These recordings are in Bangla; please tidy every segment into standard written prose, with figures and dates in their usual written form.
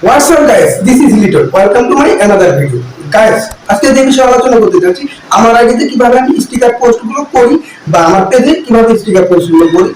What's up guys? This is Liton. Welcome to my another video. Guys, আজকে যে বিষয়ে আলোচনা করতে যাচ্ছি আমার আইডিতে কিভাবে আমি স্টিকার পোস্টগুলো করি বা আমার পেজে কিভাবে স্টিকার পোস্টগুলো করি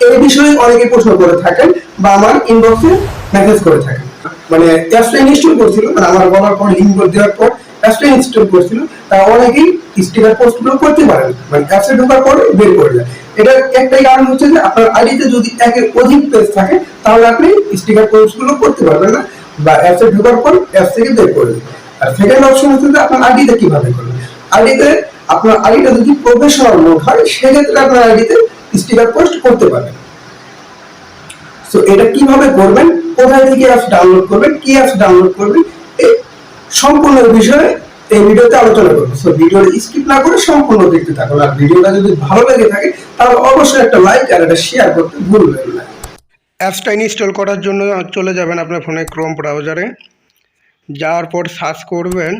এই বিষয়ে অনেকে প্রশ্ন করে থাকেন বা আমার ইনবক্সে মেসেজ করে থাকেন। মানে অ্যাপসটা ইনস্টল করছিল, মানে আমার বলার পর লিংক করে দেওয়ার পর অ্যাপসটা ইনস্টল করছিল, তা অনেকেই স্টিকার পোস্টগুলো করতে পারেন, মানে অ্যাপসে ঢোকার পরে বের করে দেয়। এটা একটাই কারণ হচ্ছে যে আপনার আইডিতে যদি একের অধিক পেজ থাকে তাহলে আপনি স্টিকার পোস্টগুলো করতে পারবেন না বা অ্যাপসে ঢোকার পর অ্যাপ থেকে বের করে দেবেন। আর সেকেন্ড অপশন হচ্ছে যে আপনার আইডিতে কিভাবে করবেন। আইডিতে আপনার আইডিটা যদি প্রফেশনাল মোড হয় সেক্ষেত্রে আপনার আইডিতে স্টিকার পোস্ট করতে পারবেন। সো এটা কিভাবে করবেন, কোথায় থেকে অ্যাপস ডাউনলোড করবেন, কি অ্যাপস ডাউনলোড করবেন, এই সম্পূর্ণ বিষয়ে এই ভিডিওতে আলোচনা করব। সো ভিডিওটা স্কিপ না করে সম্পূর্ণ দেখতে থাকুন। আর ভিডিওটা যদি ভালো লেগে থাকে তাহলে অবশ্যই একটা লাইক আর একটা শেয়ার করতে ভুলবেন না। অ্যাপসটা ইনস্টল করার জন্য চলে যাবেন আপনার ফোনে ক্রোম ব্রাউজারে, যাওয়ার পর সার্চ করবেন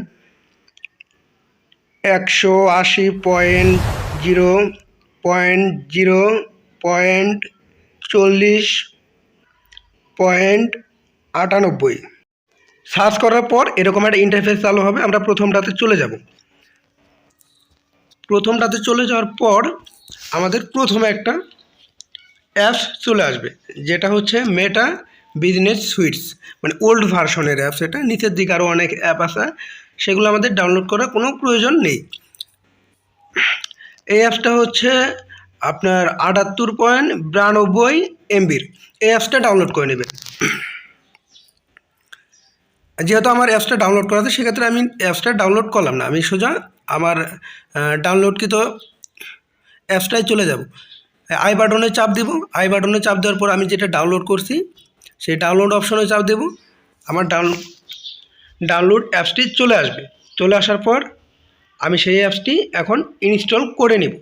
180.0.40.98। সার্চ করার পর এরকম একটা ইন্টারফেস চালু হবে। আমরা প্রথমটাতে চলে যাব। প্রথমটাতে চলে যাওয়ার পর আমাদের প্রথমে একটা অ্যাপস চলে আসবে, যেটা হচ্ছে মেটা বিজনেস সুইটস, মানে ওল্ড ভার্সনের অ্যাপস। এটা নিচের দিকে আরও অনেক অ্যাপ আছে, সেগুলো আমাদের ডাউনলোড করার কোনো প্রয়োজন নেই। এই অ্যাপসটা হচ্ছে আপনার 78.92 MB। এই অ্যাপসটা ডাউনলোড করে নেবেন। যেহেতু আমার অ্যাপসটা ডাউনলোড করা আছে সেক্ষেত্রে আমি অ্যাপসটা ডাউনলোড করলাম না, আমি সোজা আমার ডাউনলোডকৃত অ্যাপসটায় চলে যাব। আই বাটনে চাপ দেব। আই বাটনে চাপ দেওয়ার পর আমি যেটা ডাউনলোড করছি সেই ডাউনলোড অপশনে চাপ দেব। আমার ডাউনলোড অ্যাপসটি চলে আসবে। চলে আসার পর আমি সেই অ্যাপসটি এখন ইনস্টল করে নেব।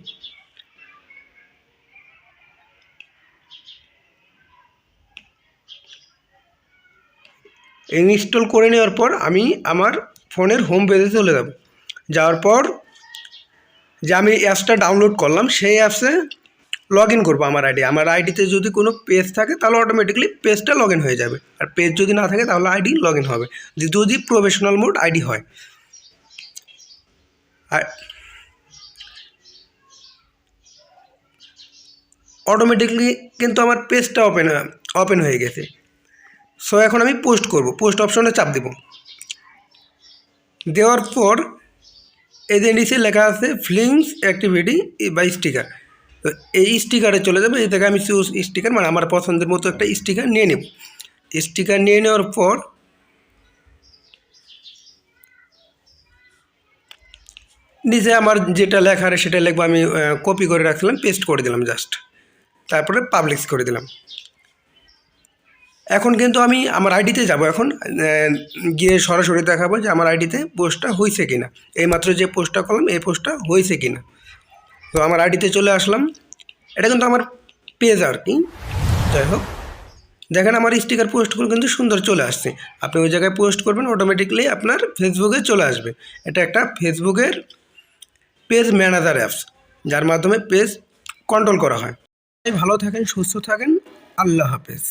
ইনস্টল করে নেওয়ার পর আমি আমার ফোনের হোম পেজে চলে যাব। যাওয়ার পর যে আমি অ্যাপসটা ডাউনলোড করলাম সেই অ্যাপসে লগ ইন করবো আমার আইডিতে যদি কোনো পেজ থাকে তাহলে অটোমেটিকলি পেজটা লগ ইন হয়ে যাবে, আর পেজ যদি না থাকে তাহলে আইডি লগ ইন হবে, যদি প্রফেশনাল মোড আইডি হয়। আর অটোমেটিকলি কিন্তু আমার পেজটা ওপেন হয়ে গেছে। সো এখন আমি পোস্ট করব। পোস্ট অপশনে চাপ দেব। দেওয়ার পর এই যে নিচে লেখা আছে ফ্লিংস অ্যাক্টিভিটি বা স্টিকার, তো এই স্টিকারে চলে যাবে। এই থেকে আমি চুজ স্টিকার, মানে আমার পছন্দের মতো একটা স্টিকার নিয়ে নেব। স্টিকার নিয়ে নেওয়ার পর নিচে আমার যেটা লেখা আছে সেটা লিখবো। আমি কপি করে রাখছিলাম, পেস্ট করে দিলাম জাস্ট, তারপরে পাবলিশ করে দিলাম। এখন কিন্তু আমি আমার আইডিতে যাব। এখন গিয়ে সরাসরি দেখাবো যে আমার আইডিতে পোস্টটা হয়েছে কিনা, এইমাত্র যে পোস্টটা করলাম এই পোস্টটা হয়েছে কিনা। তো আমার আইডিতে চলে আসলাম। এটা কিন্তু আমার পেজ আর কি। যাই হোক, দেখেন আমার স্টিকার পোস্টগুলো কিন্তু সুন্দর চলে আসছে। আপনি ওই জায়গায় পোস্ট করবেন, অটোমেটিকলি আপনার ফেসবুকে চলে আসবে। এটা একটা ফেসবুকের পেজ ম্যানেজার অ্যাপস, যার মাধ্যমে পেজ কন্ট্রোল করা হয়। ভালো থাকেন, সুস্থ থাকেন, আল্লাহ হাফেজ।